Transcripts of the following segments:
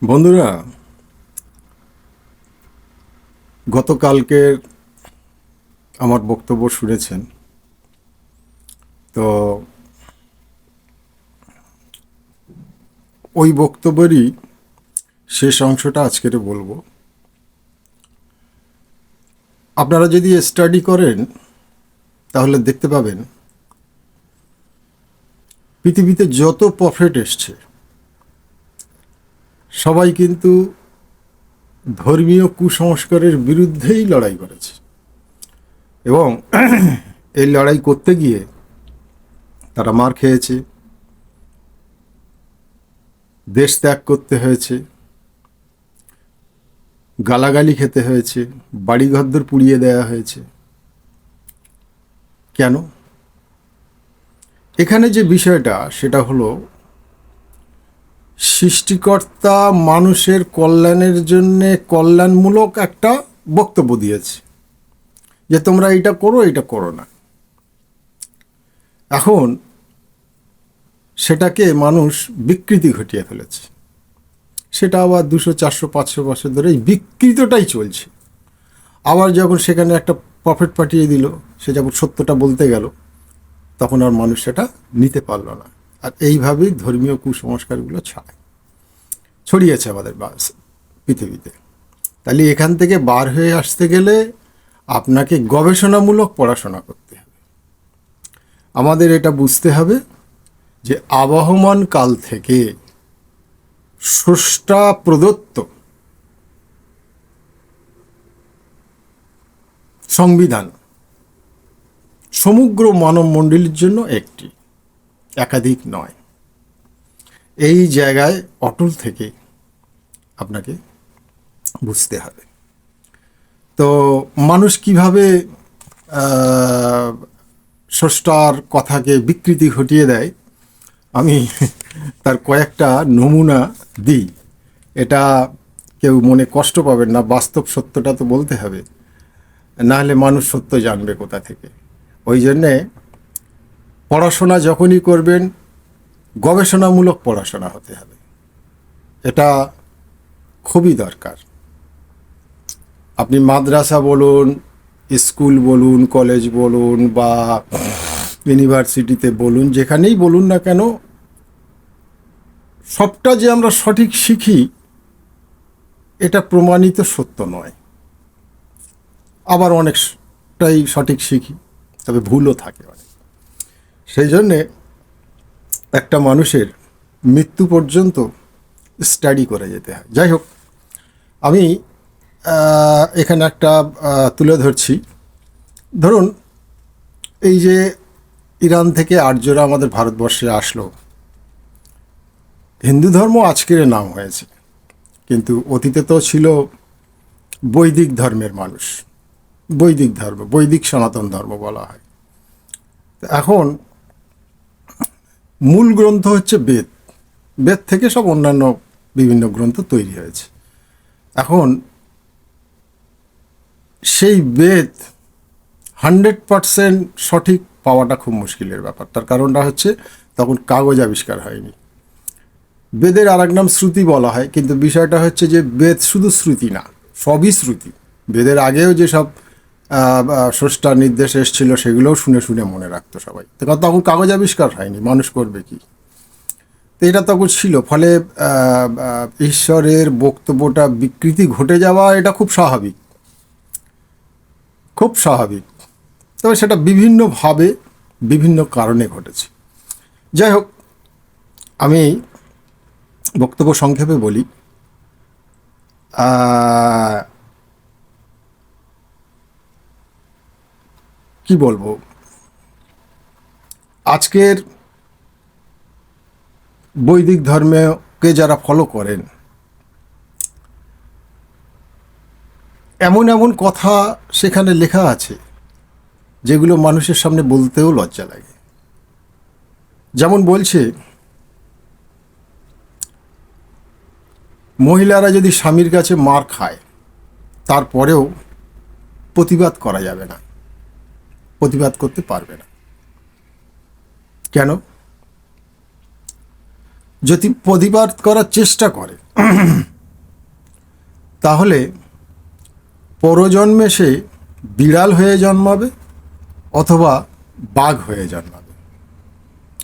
বন্ধুরা, গতকালকের আমার বক্তব্য শুনেছেন। তো ওই বক্তব্যেরই শেষ অংশটা আজকের বলবো। আপনারা যদি স্টাডি করেন তাহলে দেখতে পাবেন পৃথিবীতে যত প্রফেট এসছে সবাই কিন্তু ধর্মীয় কুসংস্কারের বিরুদ্ধেই লড়াই করেছে, এবং এই লড়াই করতে গিয়ে তারা মার খেয়েছে, দেশ ত্যাগ করতে হয়েছে, গালাগালি খেতে হয়েছে, বাড়িঘরদর পুড়িয়ে দেওয়া হয়েছে। কেন? এখানে যে বিষয়টা সেটা হলো, সৃষ্টিকর্তা মানুষের কল্যাণের জন্যে কল্যাণমূলক একটা বক্তব্য দিয়েছে যে তোমরা এটা করো, এটা করো না। এখন সেটাকে মানুষ বিকৃতি ঘটিয়ে ফেলেছে। সেটা আবার 200, 400, 500 বছর ধরে এই বিকৃতটাই চলছে। আবার যখন সেখানে একটা প্রফেট পাঠিয়ে দিল, সে যখন সত্যটা বলতে গেল, তখন আর মানুষ সেটা নিতে পারল না। আর এইভাবেই ধর্মীয় কুসংস্কারগুলো ছড়িয়েছে আমাদের পৃথিবীতে। তাহলে এখান থেকে বার হয়ে আসতে গেলে আপনাকে গবেষণামূলক পড়াশোনা করতে হবে। আমাদের এটা বুঝতে হবে যে আবহমান কাল থেকে স্রষ্টা প্রদত্ত সংবিধান সমগ্র মানবমণ্ডলীর জন্য একটি, একাধিক নয়। এই জায়গায় অটল থেকে আপনাকে বুঝতে হবে। তো মানুষ কিভাবে স্রষ্টার কথাকে বিকৃতি ঘটিয়ে দেয়, আমি তার কয়েকটা নমুনা দিই। এটা কেউ মনে কষ্ট পাবেন না, বাস্তব সত্যটা তো বলতে হবে, নাহলে মানুষ সত্য জানবে কোথা থেকে। ওই জন্যে পড়াশোনা যখনই করবেন, গবেষণামূলক পড়াশোনা হতে হবে। এটা খুবই দরকার। আপনি মাদ্রাসা বলুন, স্কুল বলুন, কলেজ বলুন, বা ইউনিভার্সিটিতে বলুন, যেখানেই বলুন না কেন, সবটা যে আমরা সঠিক শিখি এটা প্রমাণিত সত্য নয়। আবার অনেকটাই সঠিক শিখি, তবে ভুলও থাকে অনেক। সেই জন্যে একটা মানুষের মৃত্যু পর্যন্ত স্টাডি করে যেতে হয়। যাই হোক, আমি এখানে একটা তুলে ধরছি। ধরুন, এই যে ইরান থেকে আর্যরা আমাদের ভারতবর্ষে আসলো, হিন্দু ধর্ম আজকের নাম হয়েছে, কিন্তু অতীতে তো ছিল বৈদিক ধর্মের মানুষ। বৈদিক ধর্ম, বৈদিক সনাতন ধর্ম বলা হয়। এখন মূল গ্রন্থ হচ্ছে বেদ। বেদ থেকে সব অন্যান্য বিভিন্ন গ্রন্থ তৈরি হয়েছে। এখন সেই বেদ 100% সঠিক পাওয়াটা খুব মুশকিলের ব্যাপার। তার কারণটা হচ্ছে তখন কাগজ আবিষ্কার হয়নি। বেদের আর এক নাম শ্রুতি বলা হয়, কিন্তু বিষয়টা হচ্ছে যে বেদ শুধু শ্রুতি না, সবই শ্রুতি। বেদের আগেও যেসব স্রষ্টার নির্দেশ এসেছিল সেগুলোও শুনে শুনে মনে রাখতো সবাই। তখন কাগজ আবিষ্কার হয়নি, মানুষ করবে কি? তো এটা তখন ছিল। ফলে ঈশ্বরের বক্তব্যটা বিকৃতি ঘটে যাওয়া এটা খুব স্বাভাবিক, খুব স্বাভাবিক। তবে সেটা বিভিন্নভাবে বিভিন্ন কারণে ঘটেছে। যাই হোক, আমি বক্তব্য সংক্ষেপে বলি। কি বলবো, আজকের বৈদিক ধর্মকে যারা ফলো করেন, এমন এমন কথা সেখানে লেখা আছে যেগুলো মানুষের সামনে বলতেও লজ্জা লাগে। যেমন বলছে, মহিলারা যদি স্বামীর কাছে মার খায় তারপরেও প্রতিবাদ করা যাবে না, প্রতিবাদ করতে পারবে না। কেন? যদি প্রতিবাদ করার চেষ্টা করে তাহলে পরজন্মে সে বিড়াল হয়ে জন্মাবে অথবা বাঘ হয়ে জন্মাবে।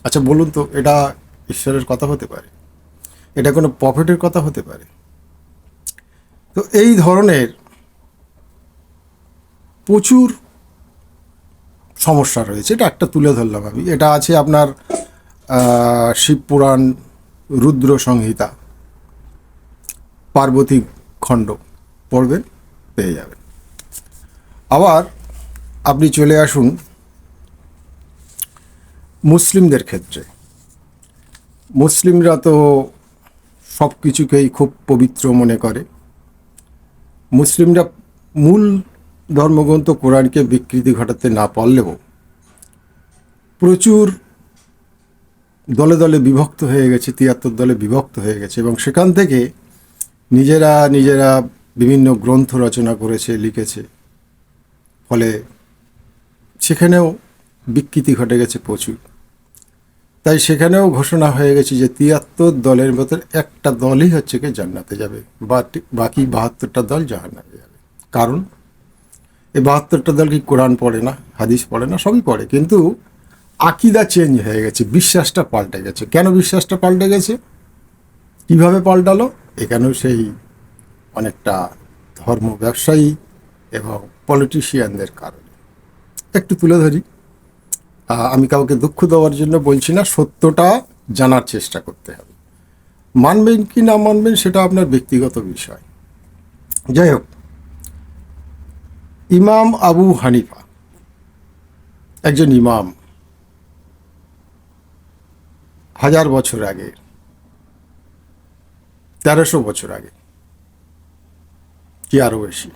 আচ্ছা বলুন তো, এটা ঈশ্বরের কথা হতে পারে? এটা কোনো প্রফেটের কথা হতে পারে? তো এই ধরনের প্রচুর সমস্যা রয়েছে। এটা একটা তুলে ধরলাম আমি। এটা আছে আপনার শিবপুরাণ, রুদ্র সংহিতা, পার্বতী খণ্ড পড়বেন, পেয়ে যাবেন। আবার আপনি চলে আসুন মুসলিমদের ক্ষেত্রে। মুসলিমরা তো সব কিছুকেই খুব পবিত্র মনে করে। মুসলিমরা মূল ধর্মগ্রন্থ কোরআনকে বিকৃতি ঘটাতে না পারলেও প্রচুর দলে দলে বিভক্ত হয়ে গেছে, ৭৩ দলে বিভক্ত হয়ে গেছে, এবং সেখান থেকে নিজেরা বিভিন্ন গ্রন্থ রচনা করেছে, লিখেছে। ফলে সেখানেও বিকৃতি ঘটে গেছে প্রচুর। তাই সেখানেও ঘোষণা হয়ে গেছে যে ৭৩ দলের ভেতর একটা দলই হচ্ছে কি জান্নাতে যাবে, বাকি ৭২টা দল জাহান্নামে যাবে। কারণ এই ৭২টা দল কি কোরআন পড়ে না, হাদিস পড়ে না? সবই পড়ে, কিন্তু আকিদা চেঞ্জ হয়ে গেছে, বিশ্বাসটা পাল্টে গেছে। কেন বিশ্বাসটা পাল্টে গেছে? কিভাবে পাল্টালো? এখানেও সেই অনেকটা ধর্ম ব্যবসায়ী এবং পলিটিশিয়ানদের কারণে। একটু তুলে ধরি, আমি কাউকে দুঃখ দেওয়ার জন্য বলছি না, সত্যটা জানার চেষ্টা করতে হবে। মানবেন কি না মানবেন সেটা আপনার ব্যক্তিগত বিষয়। যাই হোক, ইমাম আবু হানিফা একজন ইমাম, 1000 বছর আগে, 1300 বছর আগে কি আরও বেশি,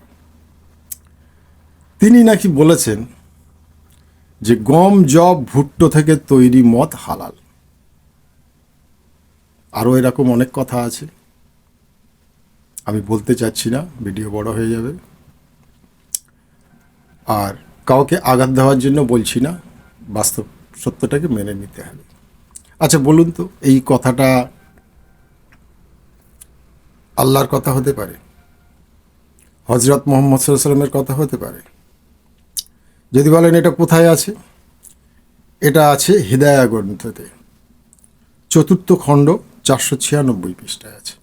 তিনি নাকি বলেছেন যে গম, জব, ভুট্টো থেকে তৈরি মদ হালাল। আরও এরকম অনেক কথা আছে, আমি বলতে চাচ্ছি না, ভিডিও বড় হয়ে যাবে। আর কাউকে আঘাত দেওয়ার জন্য বলছি না, বাস্তব সত্যটাকে মেনে নিতে হবে। আচ্ছা বলুন তো, এই কথাটা আল্লাহর কথা হতে পারে? হজরত মোহাম্মদ সাল্লাল্লাহু আলাইহি ওয়াসাল্লামের কথা হতে পারে? যদি বলেন এটা কোথায় আছে, এটা আছে হিদায়া গ্রন্থতে, 4th খণ্ড 496 পৃষ্ঠায় আছে।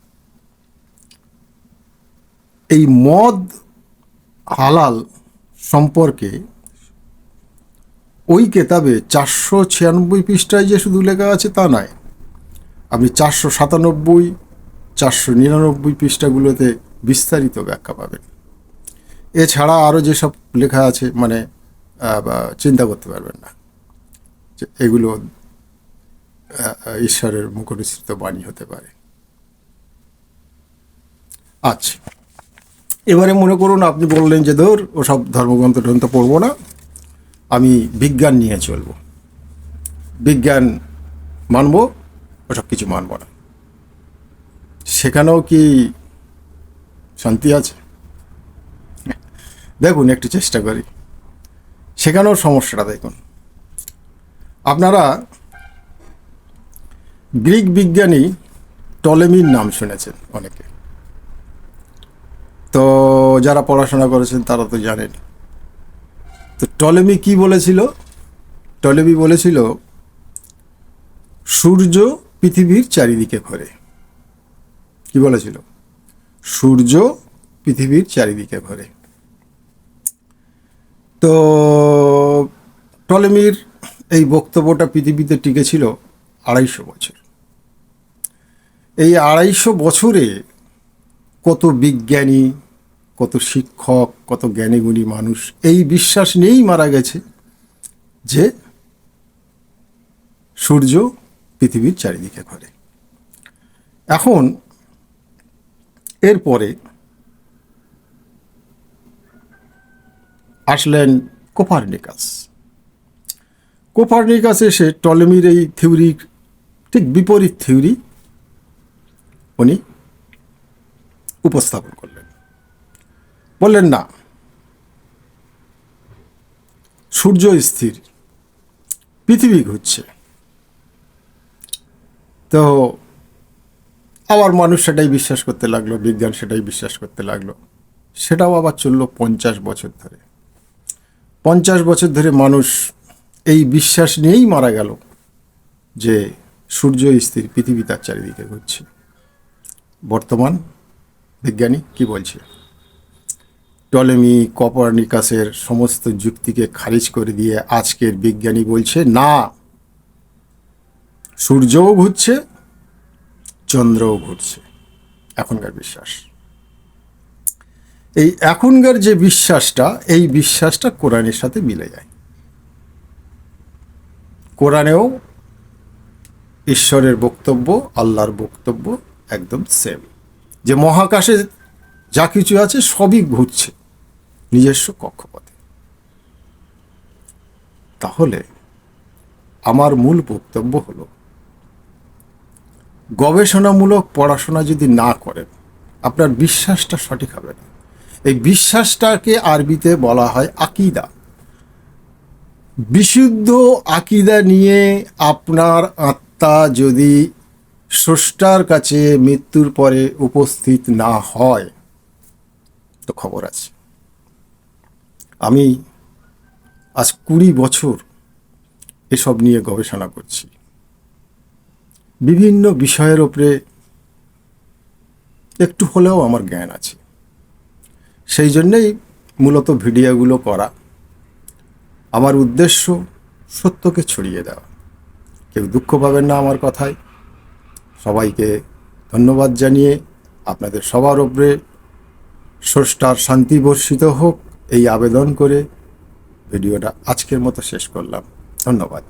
এই মদ হালাল সম্পর্কে ওই কেতাবে 496 পৃষ্ঠায় যে শুধু লেখা আছে তা নয়, আপনি 497, 499 পৃষ্ঠাগুলোতে বিস্তারিত ব্যাখ্যা পাবেন। এছাড়া আরও যেসব লেখা আছে, মানে চিন্তা করতে পারবেন না যে এগুলো ঈশ্বরের মুখনিসৃত বাণী হতে পারে। আচ্ছা, এবারে মনে করুন আপনি বললেন যে ধর ওসব ধর্মগ্রন্থ পড়বো না, আমি বিজ্ঞান নিয়ে চলব, বিজ্ঞান মানব, ওসব কিছু মানব না। সেখানেও কি শান্তি আছে? দেখুন একটু চেষ্টা করি, সেখানেও সমস্যাটা দেখুন। আপনারা গ্রিক বিজ্ঞানী টলেমির নাম শুনেছেন অনেকে, তো যারা পড়াশোনা করেছেন তারা তো জানেন। তো টলেমি কি বলেছিল? টলেমি বলেছিল সূর্য পৃথিবীর চারিদিকে ঘোরে। কি বলেছিল? সূর্য পৃথিবীর চারিদিকে ঘোরে। তো টলেমির এই বক্তব্যটা পৃথিবীতে টিকেছিল 250 বছর। এই 250 বছরে কত বিজ্ঞানী, কত শিক্ষক, কত জ্ঞানীগুণী মানুষ এই বিশ্বাস নিয়েই মারা গেছে যে সূর্য পৃথিবীর চারিদিকে ঘোরে। এখন এরপরে আসলেন কোপার্নিকাস। কোপার্নিকাস এসে টলেমির এই থিওরির ঠিক বিপরীত থিওরি উনি উপস্থাপন করলেন। বললেন না, সূর্য স্থির, পৃথিবী ঘুরছে। তো আবার মানুষ সেটাই বিশ্বাস করতে লাগলো, বিজ্ঞান সেটাই বিশ্বাস করতে লাগলো। সেটাও আবার চললো 50 বছর ধরে। 50 বছর ধরে মানুষ এই বিশ্বাস নিয়েই মারা গেল যে সূর্য স্থির, পৃথিবী তার চারিদিকে ঘুরছে। বর্তমান বিজ্ঞানী কি বলছে? টলেমি, কপারনিকাসের সমস্ত যুক্তিকে খারিজ করে দিয়ে আজকের বিজ্ঞানী বলছে না, সূর্যও ঘুরছে, চন্দ্রও ঘুরছে। এখনকার বিশ্বাস, এই এখনকার যে বিশ্বাসটা, এই বিশ্বাসটা কোরআনের সাথে মিলে যায়। কোরআনেও ঈশ্বরের বক্তব্য, আল্লাহর বক্তব্য একদম সেম, যে মহাকাশে যা কিছু আছে সবই ঘুরছে নিজস্ব কক্ষপথে। তাহলে আমার মূল বক্তব্য হলো, গবেষণামূলক পড়াশোনা যদি না করেন, আপনার বিশ্বাসটা সঠিক হবে না। এই বিশ্বাসটাকে আরবিতে বলা হয় আকীদা। বিশুদ্ধ আকীদা নিয়ে আপনার আত্মা যদি স্রষ্টার কাছে মৃত্যুর পরে উপস্থিত না হয়, তো খবর আছে। আমি আজ 20 বছর এসব নিয়ে গবেষণা করছি। বিভিন্ন বিষয়ের ওপরে একটু হলেও আমার জ্ঞান আছে। সেই জন্যেই মূলত ভিডিওগুলো করা। আমার উদ্দেশ্য সত্যকে ছড়িয়ে দেওয়া। কেউ দুঃখ পাবেন না আমার কথায়। সবাইকে ধন্যবাদ জানিয়ে আপনাদের সবার ওপরে স্রষ্টার শান্তি বর্ষিত হোক, এই আবেদন করে ভিডিওটা আজকের মতো শেষ করলাম। ধন্যবাদ।